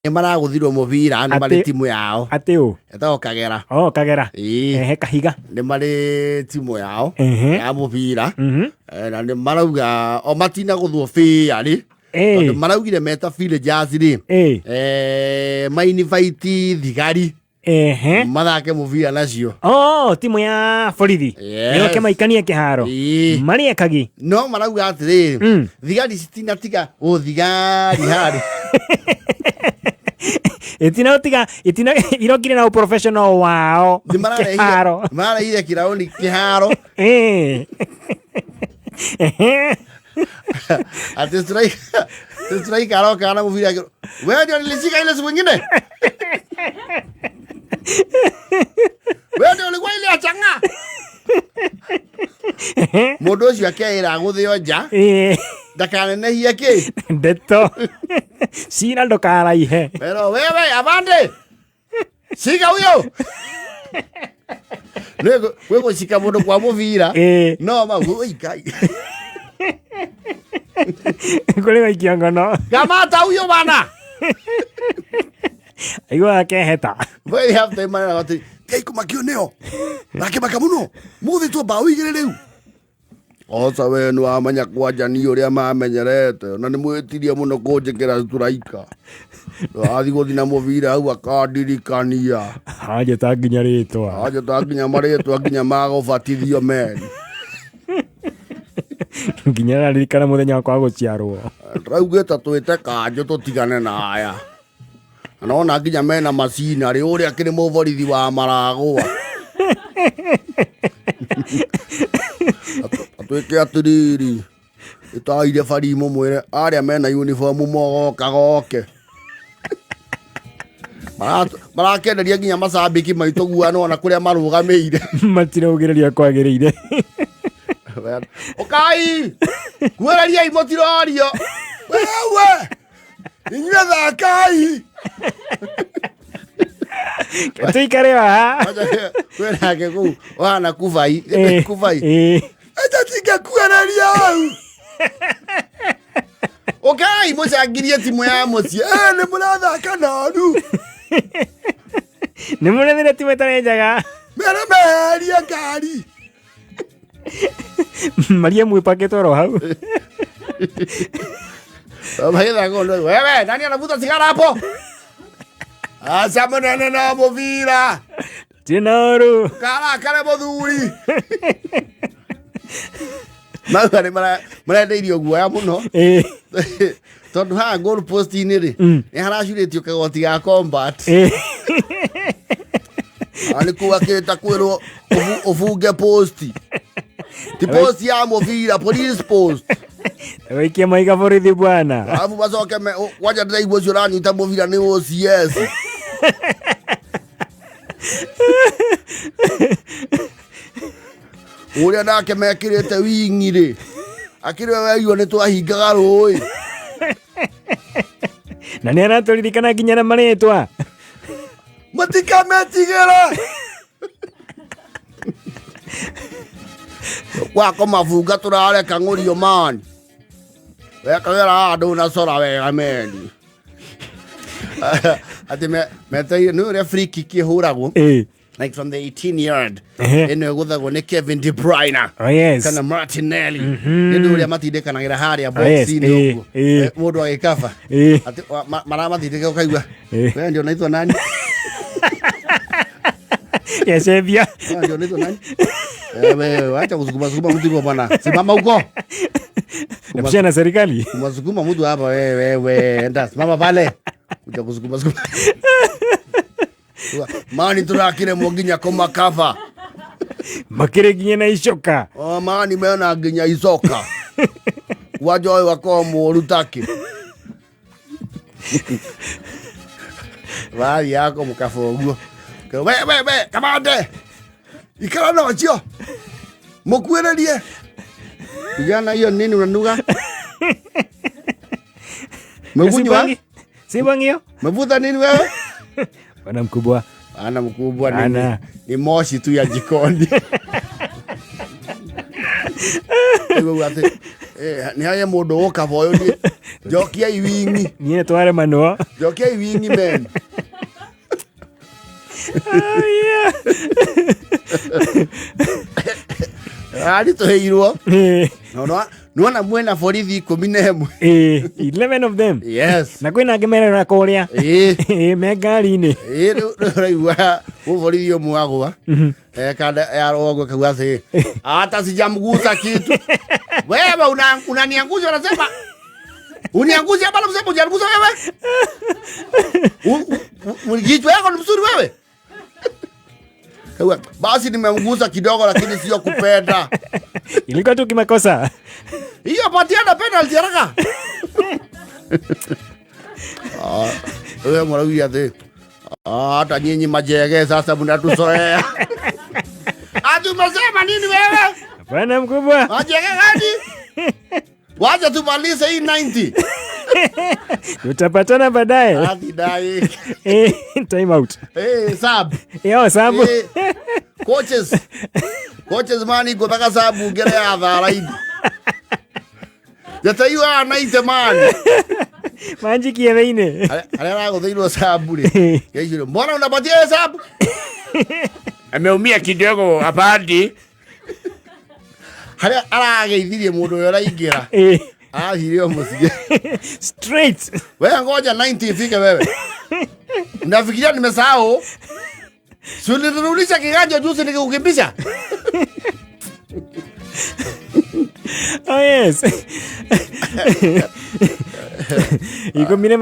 Maragũthirwo mũbira nĩ marĩ timu yao Ati u etagwo Kagera. Kagera Kahiga nĩ marĩ timu yao ya mũbira na nĩ marauga o matina gũthwo bĩarĩ tondũ maraugire meta villagers rĩ mainvite thigari mathake mũbira nacio. Timu ya borithi nĩoke maikanie kĩharo mariekagi no marauga atĩrĩ thigari citinatiga ũthigari harĩ itina irokire na professional wao kĩharo mararehire kĩraoni kĩharo ati strike aroka na mũbira wewe ndio nilishika ile siku nyingine wewe ndio ulikuwa ile achanga mũndũ ũcio akeĩra gũthĩo nja ndakanenehie kĩ ndeto sina ndokaraihe pero wewe avande shika huyo wewe kushika mũndũ kwa mũbira no maguikai kule waikia ngono kamata huyo bana aiwa akeheta we have the man ati kaiku makioneo nake makamuno muthi tu bao igire riu oca we nĩ wamenya kwanja ni uria mamenyerete na nĩ mwĩtirie mũno kũnjĩkĩra tũraika athi gũthi na mũbira hau akandirikania hajeta nginya marĩtwa nginya magũbatithio meni nginya naririkana mũthenya wakwa gũciarwo raugĩte twĩte kanjũ tũtigane na aya nona nginya mena macina rĩ ũrĩa akĩrĩ mũborithi wa maragũa atwĩke atĩrĩrĩ ĩtaire bari mũmwĩre arĩa mena uniform mogoke marakenderia nginya macambĩki maitũ guano ona kũrĩa marũgamĩire matiraugĩrĩria kwagĩrĩire Okai kuereriai mũtirorio wewe inyuĩ thakai tuikare wa kwĩnake kũu wana kubai acha tingekuereria hau Okai mũcangirie timu ya mũciĩ nĩ mũrathaka naru nĩ mũrethire timu ĩtarĩ njega meherie ngari Maria mwĩpakĩtwo ro hau wewe nani anavuta sigara hapo acha manene na mũbira tinoru kare mũthuri Mauga nĩ marendeirio guoya mũno tondũ haha goal post-inĩ rĩ nĩ haracurĩtio kagoti ga combat nĩ kuakĩte kwĩrwo ũbunge posti ti post ya mũbira police post waikia maiga borithi bwana alafu bacoke wanja ndĩraigua ũcio ũranyita mũbira nĩ OCS ũrĩa nake mekĩrĩte wingi rĩ akĩrĩ weirwo nĩ twahingaga rũĩ na nĩ aratũririkana nginya na marĩtwa matikametigĩra gwako mabunga tũrareka ng'ũrio mani wekagĩra handũ nacora wega meni atĩ meteire nĩ ũrĩa free kick ĩhũragwo like from the 18 yard ĩno ĩgũthagwo nĩ Kevin De Bruyne kana Martinelli nĩ ũrĩa matindĩkanagĩra harĩa box-inĩ ũguo mũndũ agĩkaba atĩ maramatindĩka ũkaigua we ndio naitwa nani Yesevia ndio naitwa nani wewe acha kusukuma mtu bwana simama huko napishana na serikali unasukuma mtu hapa wewe enda simama pale uja kusukuma mani turakire moginya koma cover makire nginya na icoka mani mena nginya icoka wajoe wako mũru take vai yako mkafoguo we kamande ikara na wachio mukuererie kijana hiyo nini unanuga mgunywa sibangio mavuta nini wewe bwana mkubwa ni moshi tu ya jikoni Ni haya mundu uka boyo ni. Jokia iwingi. Ni tware mano. Jokia iwingi men. Yeah. Ali to heirwo. No. Nuona mwena borithi 11. 11 of them. Yes. Na kwina ngemerera kuria. Me ngari-ini. Raiwa borithi omwe agwa. Kada ya rogo kawase. Hata sijamgusa kitu. Wewe unaniangusha unasema. Uniangusha hapa unasema unaniangusha wewe. Unijitwa yako ni mzuri wewe. Basi nimeanguza kidogo lakini sio kupenda. Ilikuwa tu kimakosa. Hiyo patiana penalty haraka. Wewe mwanauya the. Hata nyinyi majege sasa mnatusoea. Umesema nini wewe? Bwana mkubwa. Majege gani? Wacha tumalize hii 90. Tutapatana baadaye. Dai. Time out. Sub. Sub. Coaches mani kutaka sabu ngere ya tharaini. Jataiwa 90 man. Manji kieveine. Ala guthairwo sabu ri. Yeishiro, mbona unapatia sabu? Ameumia kidogo apandi. Hali arageithirie mundu uyu araingira. Hirio musije. Straight. Wewe ngoja 90 ifike wewe. Unafikiria nimesahau? Sulirudisha kiganja juzi nikikukimbisha. Oh yes. Iko mine